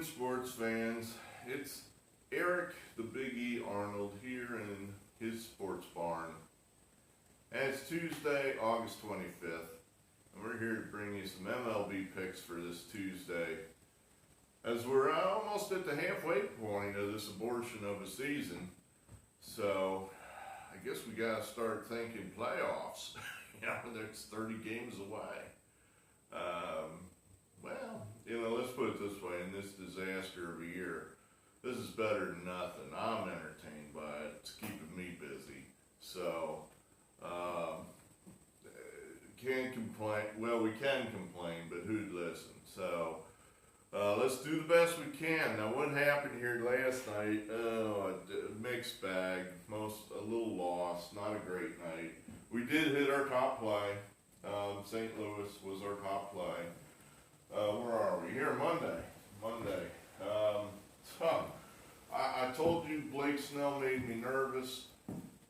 sports fans. It's Eric the Big E Arnold here in his sports barn. And it's Tuesday, August 25th, and we're here to bring you some MLB picks for this Tuesday. As we're almost at the halfway point of this abortion of a season, so I guess we gotta start thinking playoffs. There's 30 games away. Let's put it this way, in this disaster of a year, this is better than nothing. I'm entertained by it. It's keeping me busy. So, can't complain. Well, we can complain, but who'd listen? So, let's do the best we can. Now, what happened here last night? A mixed bag. A little loss. Not a great night. We did hit our top play. St. Louis was our top play. Where are we? Here, Monday. I told you Blake Snell made me nervous.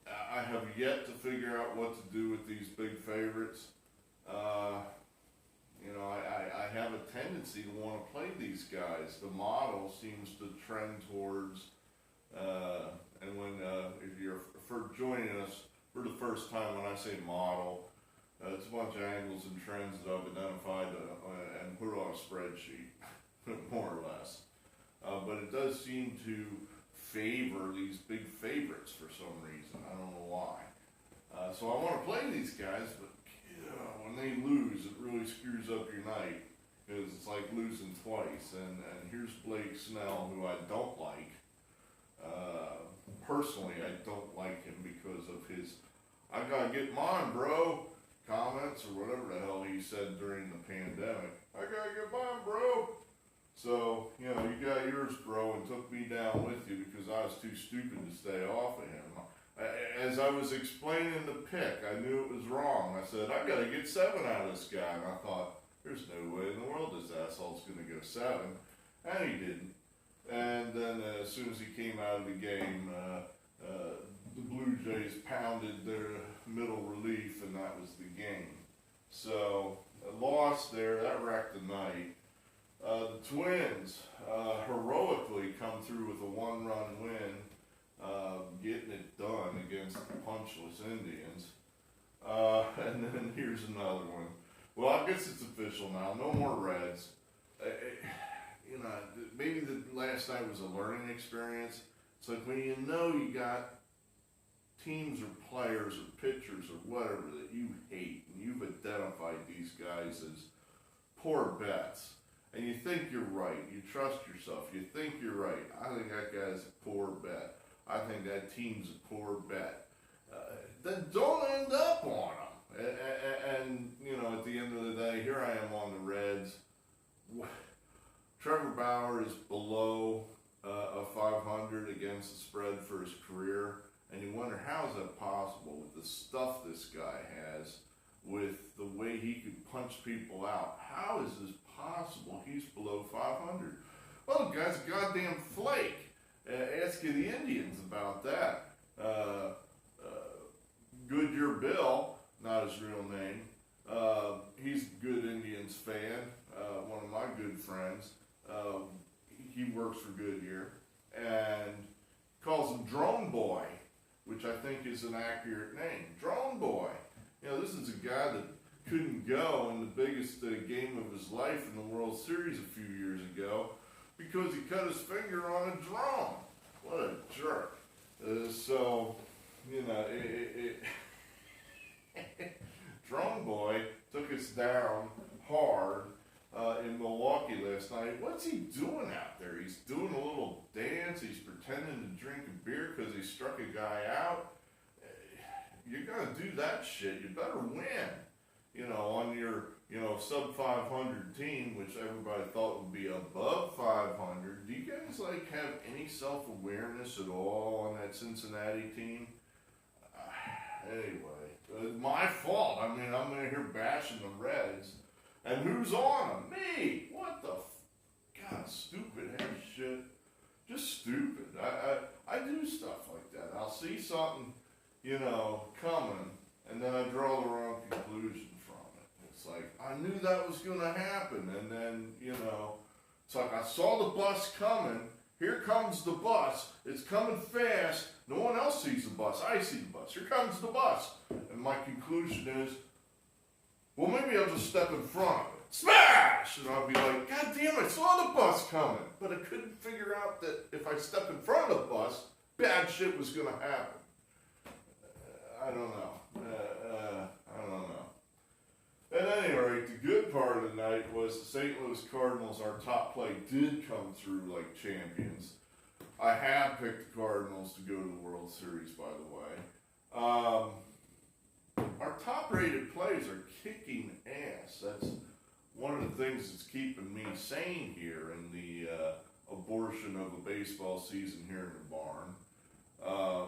I have yet to figure out what to do with these big favorites. I have a tendency to want to play these guys. The model seems to trend towards, if you're for joining us for the first time, when I say model, it's a bunch of angles and trends that I've identified and put on a spreadsheet, more or less. But it does seem to favor these big favorites for some reason. I don't know why. So I want to play these guys, but when they lose, it really screws up your night, because it's like losing twice. And here's Blake Snell, who I don't like. Personally, I don't like him because of his "I gotta get mine, bro" comments, or whatever the hell he said during the pandemic. I gotta get mine, bro. So, you got yours, bro, and took me down with you because I was too stupid to stay off of him. As I was explaining the pick, I knew it was wrong. I said, I gotta get 7 out of this guy. And I thought, there's no way in the world this asshole's gonna go 7. And he didn't. And then as soon as he came out of the game, the Blue Jays pounded their middle relief, and that was the game. So, a loss there, that wrecked the night. The Twins heroically come through with a 1-run win, getting it done against the punchless Indians. And then here's another one. Well, I guess it's official now. No more Reds. Maybe the last night was a learning experience. It's like when you got teams or players or pitchers or whatever that you hate, and you've identified these guys as poor bets, and you think you're right, you trust yourself, you think you're right. I think that guy's a poor bet. I think that team's a poor bet. Then don't end up on them. And at the end of the day, here I am on the Reds. Trevor Bauer is below a 500 against the spread for his career. And you wonder, how is that possible with the stuff this guy has, with the way he could punch people out? How is this possible? He's below 500. Well, the guy's a goddamn flake. Ask the Indians about that. Goodyear Bill, not his real name, he's a good Indians fan, one of my good friends. He works for Goodyear, and calls him Drone Boy, which I think is an accurate name. Drone Boy. This is a guy that couldn't go in the biggest game of his life in the World Series a few years ago because he cut his finger on a drone. What a jerk. Drone Boy took us down hard in Milwaukee last night. What's he doing out there? He's doing a little dance. He's pretending to drink a beer because he struck a guy out. You're going to do that shit. You better win. On your, sub 500 team, which everybody thought would be above 500. Do you guys, have any self-awareness at all on that Cincinnati team? Anyway, my fault. I'm going to hear bashing the Reds. And who's on them? Me! What the God, stupid ass shit. Just stupid. I do stuff like that. I'll see something, coming, and then I draw the wrong conclusion from it. It's like, I knew that was going to happen, and then, It's like I saw the bus coming. Here comes the bus. It's coming fast. No one else sees the bus. I see the bus. Here comes the bus. And my conclusion is, well, maybe I'll just step in front of it. Smash! And I'll be like, God damn, I saw the bus coming. But I couldn't figure out that if I stepped in front of the bus, bad shit was going to happen. I don't know. I don't know. At any rate, the good part of the night was the St. Louis Cardinals, our top play, did come through like champions. I had picked the Cardinals to go to the World Series, by the way. Our top-rated players are kicking ass. That's one of the things that's keeping me sane here in the abortion of a baseball season here in the barn.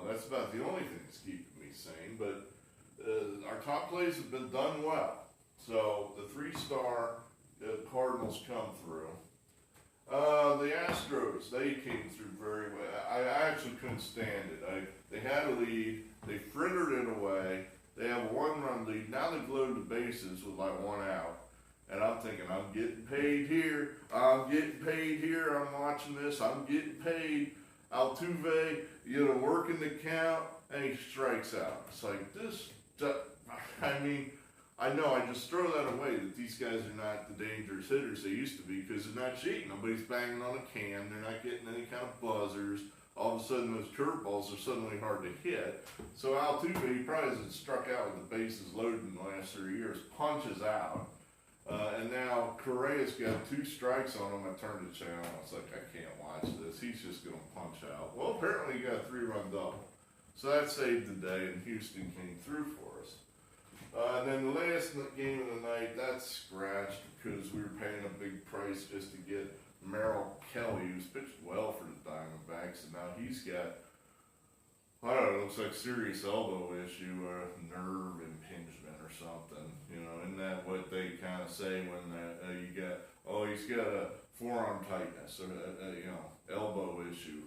That's about the only thing that's keeping me sane, but our top plays have been done well. So the 3-star Cardinals come through. The Astros, they came through very well. I actually couldn't stand it. They had a lead. They frittered it away. They have a 1-run lead. Now they've loaded the bases with like 1 out. And I'm thinking, I'm getting paid here. I'm getting paid here. I'm watching this. I'm getting paid. Altuve, working the count, and he strikes out. It's like this. I mean, I know I just throw that away that these guys are not the dangerous hitters they used to be because they're not cheating. Nobody's banging on a can. They're not getting any kind of buzzers. All of a sudden, those curveballs are suddenly hard to hit. So Altuve, he probably hasn't struck out with the bases loaded in the last 3 years, punches out. And now Correa's got 2 strikes on him. I turned the channel. It's like, I can't watch this. He's just going to punch out. Well, apparently he got a 3-run double. So that saved the day, and Houston came through for us. And then the last game of the night, that's scratched because we were paying a big price just to get Merrill Kelly, who's pitched well for the Diamondbacks, and now he's got, I don't know, it looks like serious elbow issue or nerve impingement or something. Isn't that what they kind of say when you get, he's got a forearm tightness or, elbow issue,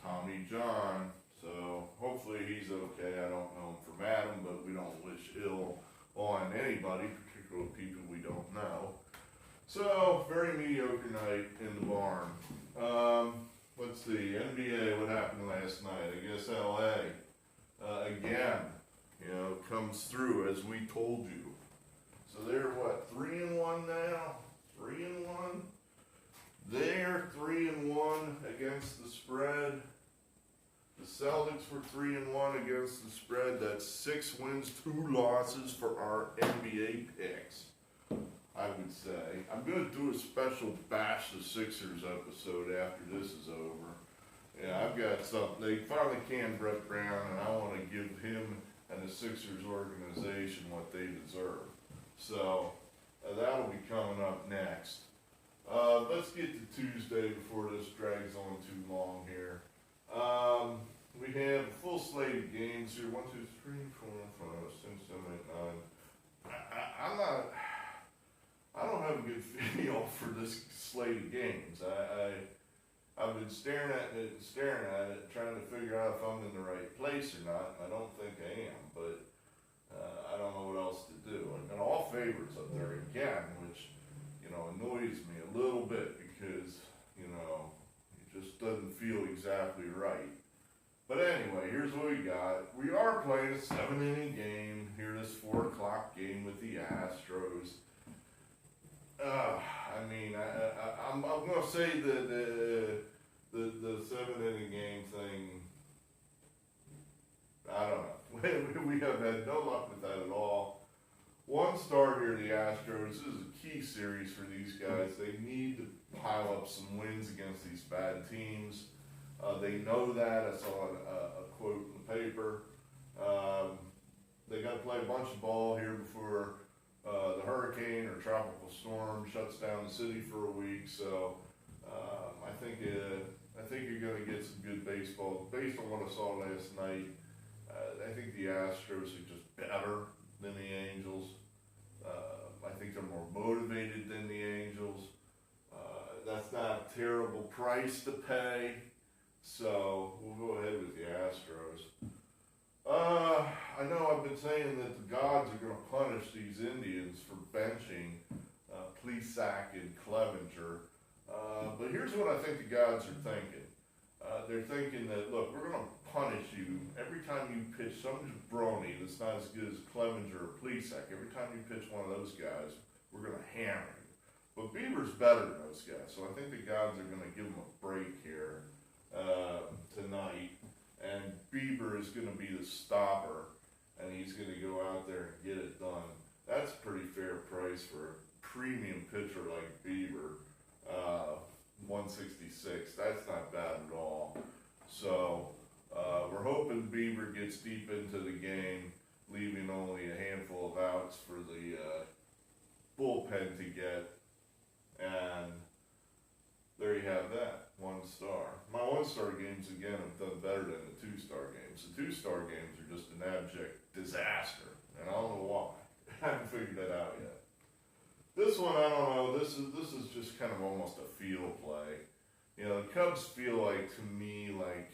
Tommy John. So hopefully he's okay. I don't know him from Adam, but we don't wish ill on anybody, particularly people we don't know. So, very mediocre night in the barn. Let's see, NBA, what happened last night? I guess LA, again, comes through as we told you. So they're 3-1 now? 3-1? They're 3-1 against the spread. The Celtics were 3-1 against the spread. That's 6 wins, 2 losses for our NBA picks, I would say. I'm going to do a special Bash the Sixers episode after this is over. Yeah, I've got something. They finally canned Brett Brown, and I want to give him and the Sixers organization what they deserve. So that'll be coming up next. Let's get to Tuesday before this drags on too long here. We have a full slate of games here. 1, 2, 3, 4, 5, 6, 7, 8, 9. I don't have a good feel for this slate of games. I've been staring at it, trying to figure out if I'm in the right place or not. I don't think I am, but I don't know what else to do. And all favorites up there again, which annoys me a little bit because it just doesn't feel exactly right. But anyway, here's what we got. We are playing a 7-inning game here, this 4 o'clock game with the Astros. I'm going to say the 7-inning game thing, I don't know. We have had no luck with that at all. 1 start here, the Astros. This is a key series for these guys. They need to pile up some wins against these bad teams. They know that. I saw a quote in the paper. They got to play a bunch of ball here before the hurricane or tropical storm shuts down the city for a week. So I think you're going to get some good baseball. Based on what I saw last night, I think the Astros are just better than the Angels. I think they're more motivated than the Angels. That's not a terrible price to pay. So we'll go ahead with the Astros. I know I've been saying that the gods are going to punish these Indians for benching Plesac and Clevenger. But here's what I think the gods are thinking. They're thinking that, look, we're going to punish you every time you pitch some jabroni that's not as good as Clevenger or Plesac. Every time you pitch one of those guys, we're going to hammer you. But Bieber's better than those guys, so I think the gods are going to give him a break here tonight. And Bieber is going to be the stopper, and he's going to go out there and get it done. That's a pretty fair price for a premium pitcher like Bieber. 166. That's not bad at all. So we're hoping Bieber gets deep into the game, leaving only a handful of outs for the bullpen to get. And there you have that. 1 star. My 1-star games, again, have done better than the 2-star games. The 2-star games are just an abject disaster, and I don't know why. I haven't figured that out yet. This one, I don't know. This is just kind of almost a feel play. You know, the Cubs feel like, to me, like,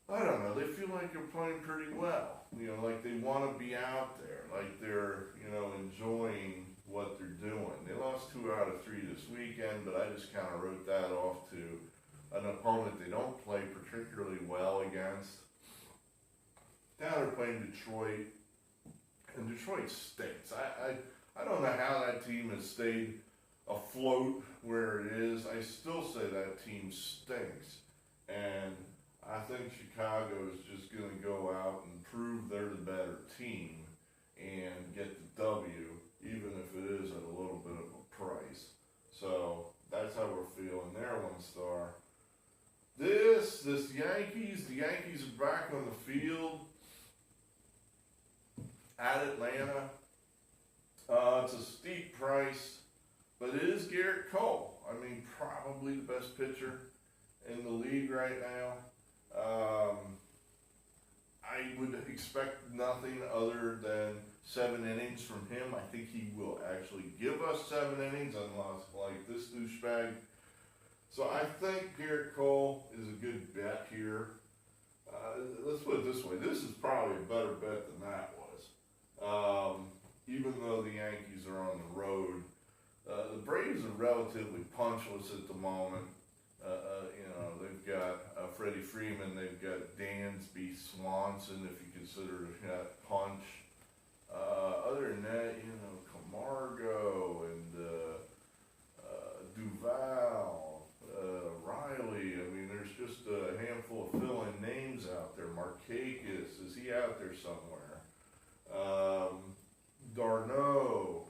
I don't know, they feel like they're playing pretty well. You know, like they want to be out there, like they're, you know, enjoying what they're doing. They lost 2 out of 3 this weekend, but I just kind of wrote that off to an opponent they don't play particularly well against. Now they're playing Detroit, and Detroit stinks. I don't know how that team has stayed afloat where it is. I still say that team stinks. And I think Chicago is just going to go out and prove they're the better team and get the W, even if it is at a little bit of a price. So that's how we're feeling. They're 1 star. This Yankees, the Yankees are back on the field at Atlanta. It's a steep price, but it is Garrett Cole. I mean, probably the best pitcher in the league right now. I would expect nothing other than 7 innings from him. I think he will actually give us 7 innings, unless like this douchebag. So I think Garrett Cole is a good bet here. Let's put it this way. This is probably a better bet than that was. Even though the Yankees are on the road, the Braves are relatively punchless at the moment. You know, they've got Freddie Freeman, they've got Dansby Swanson, if you consider that punch. Other than that, you know, Camargo and Duval, Riley. I mean, there's just a handful of fill-in names out there. Markakis, is he out there somewhere? Darno.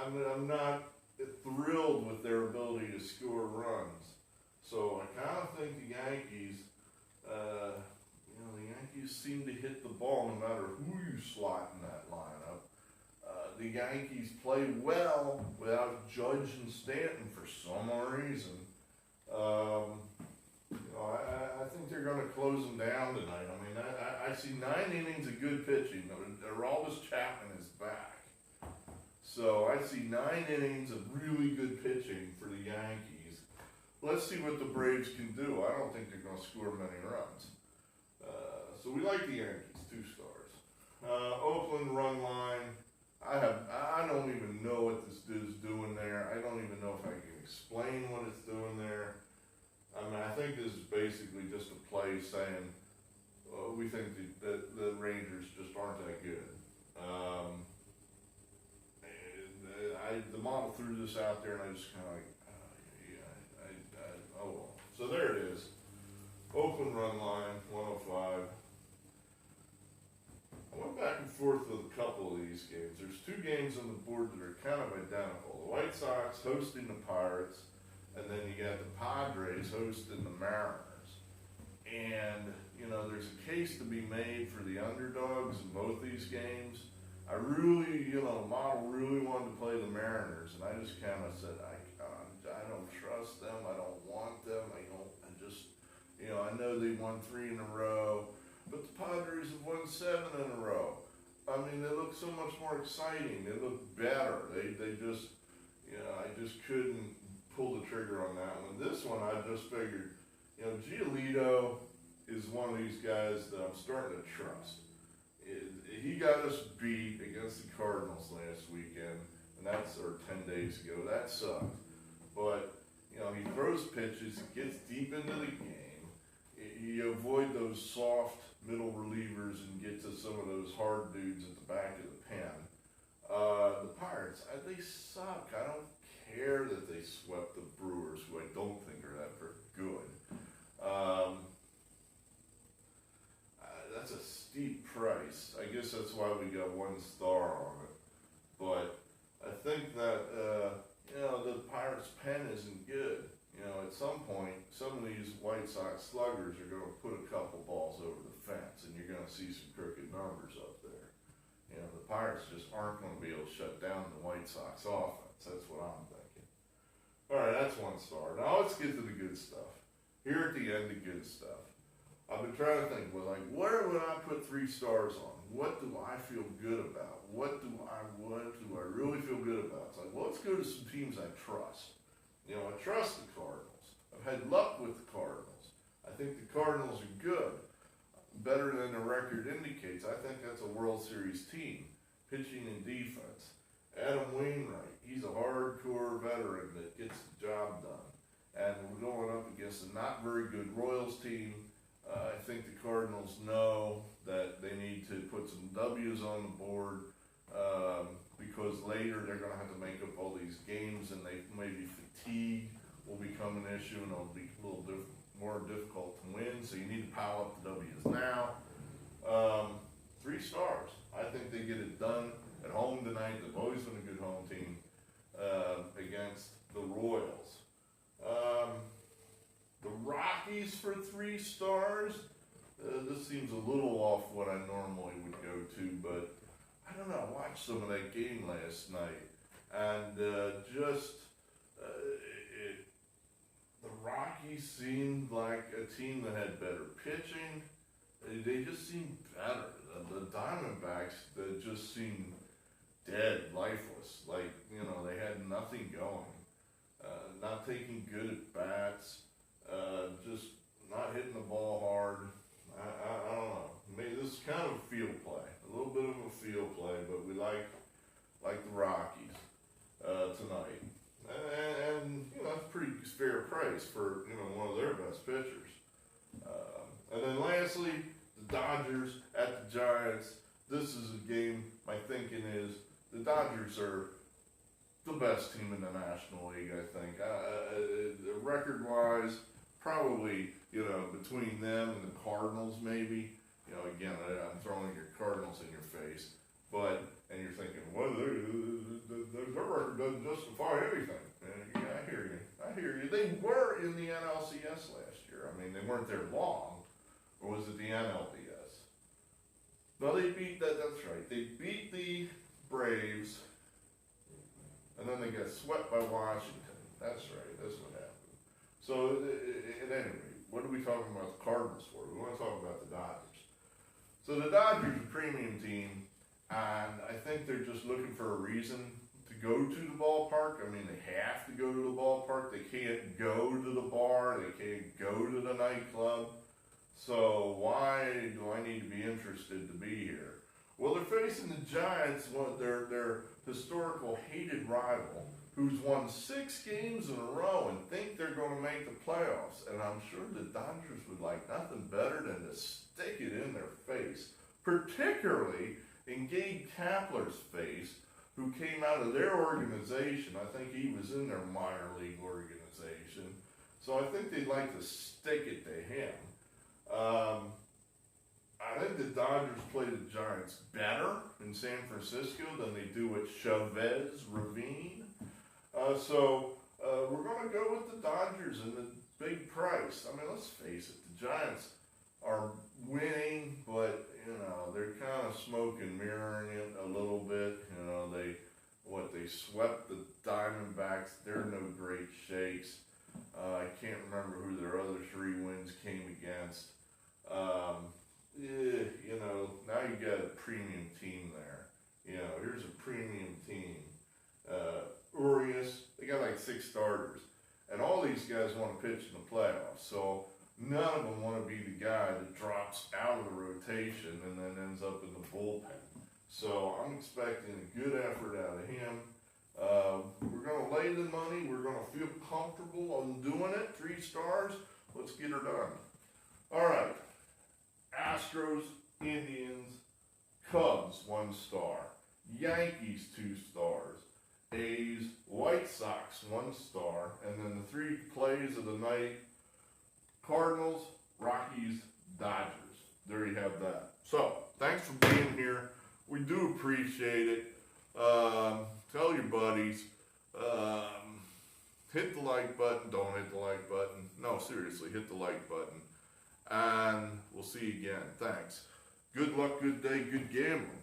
I'm not thrilled with their ability to score runs. So I kind of think the Yankees, you know, the Yankees seem to hit the ball no matter who you slot in that lineup. The Yankees play well without Judge and Stanton for some reason. You know, I think they're going to close them down tonight. I mean, I see 9 innings of good pitching. Aroldis Chapman is back. So I see 9 innings of really good pitching for the Yankees. Let's see what the Braves can do. I don't think they're going to score many runs. So we like the Yankees, 2 stars. Oakland run line. I don't even know what this dude's doing there. I don't even know if I can explain what it's doing there. I mean, I think this is basically just a play saying we think that the Rangers just aren't that good. The model threw this out there, and I just kind of like, oh well. So there it is. Oakland run line, 105. I went back and forth with a couple of these games. There's 2 games on the board that are kind of identical. The White Sox hosting the Pirates, and then you got the Padres hosting the Mariners. And, you know, there's a case to be made for the underdogs in both these games. I really, you know, the model really wanted to play the Mariners, and I just kind of said, I don't trust them, I don't want them, I just, you know, I know they won 3 in a row, but the Padres have won 7 in a row. I mean, they look so much more exciting, they look better, they just, you know, I just couldn't pull the trigger on that one. This one, I just figured, you know, Giolito is one of these guys that I'm starting to trust. He got us beat against the Cardinals last weekend, and or 10 days ago. That sucked. but he throws pitches, he gets deep into the game. You avoid those soft middle relievers and get to some of those hard dudes at the back of the pen. The Pirates, they suck. I don't care that they swept the Brewers, who I don't think are that very good. That's a steep price. I guess that's why we got 1 star on it. But I think that, the Pirates' pen isn't good. At some point, some of these White Sox sluggers are going to put a couple balls over the fence, and you're going to see some crooked numbers up there. The Pirates just aren't going to be able to shut down the White Sox offense. That's what I'm thinking. All right, that's 1 star. Now let's get to the good stuff. Here at the end, the good stuff. I've been trying to think, where would I put 3 stars on? What do I feel good about? What do I really feel good about? It's like, well, let's go to some teams I trust. I trust the Cardinals. I've had luck with the Cardinals. I think the Cardinals are good. Better than the record indicates. I think that's a World Series team, pitching and defense. Adam Wainwright, he's a hardcore veteran that gets the job done. And we're going up against a not very good Royals team. I think the Cardinals know that they need to put some W's on the board because later they're going to have to make up all these games, and maybe fatigue will become an issue, and it'll be a little more difficult to win. So you need to pile up the W's now. 3 stars. I think they get it done at home tonight. They've always been a good home team against the Royals. The Rockies for 3 stars. This seems a little off what I normally would go to, but I don't know. I watched some of that game last night, and the Rockies seemed like a team that had better pitching. They just seemed better. The Diamondbacks, that just seemed dead, lifeless. They had nothing going. Not taking good at bats. Just not hitting the ball hard. I don't know. Maybe this is kind of a field play, a little bit of a field play, but we like the Rockies tonight, and that's pretty fair price for one of their best pitchers. And then lastly, the Dodgers at the Giants. This is a game. My thinking is the Dodgers are the best team in the National League. I think record-wise. Probably, between them and the Cardinals, maybe. Again, I'm throwing your Cardinals in your face, and you're thinking, well, their record doesn't justify anything. And, I hear you. They were in the NLCS last year. I mean, they weren't there long, or was it the NLDS? No, they beat that's right. They beat the Braves, and then they got swept by Washington. That's right. That's what happened. So, at any rate, what are we talking about the Cardinals for? We want to talk about the Dodgers. So the Dodgers are a premium team, and I think they're just looking for a reason to go to the ballpark. I mean, they have to go to the ballpark. They can't go to the bar. They can't go to the nightclub. So why do I need to be interested to be here? Well, they're facing the Giants, their historical hated rival, who's won 6 games in a row and think they're going to make the playoffs. And I'm sure the Dodgers would like nothing better than to stick it in their face, particularly in Gabe Kapler's face, who came out of their organization. I think he was in their minor league organization. So I think they'd like to stick it to him. I think the Dodgers play the Giants better in San Francisco than they do at Chavez Ravine. So we're going to go with the Dodgers and the big price. I mean, let's face it, the Giants are winning, but, they're kind of smoke and mirroring it a little bit. They swept the Diamondbacks. They're no great shakes. I can't remember who their other 3 wins came against. Now you got a premium team there. Here's a premium team. Urias, they got like 6 starters. And all these guys want to pitch in the playoffs. So none of them want to be the guy that drops out of the rotation and then ends up in the bullpen. So I'm expecting a good effort out of him. We're going to lay the money. We're going to feel comfortable on doing it. 3 stars. Let's get her done. All right. Astros, Indians, Cubs, 1 star. Yankees, 2 stars. A's, White Sox, 1 star. And then the 3 plays of the night, Cardinals, Rockies, Dodgers. There you have that. So, thanks for being here. We do appreciate it. Tell your buddies. Hit the like button. Don't hit the like button. No, seriously, hit the like button. And we'll see you again. Thanks. Good luck, good day, good gambling.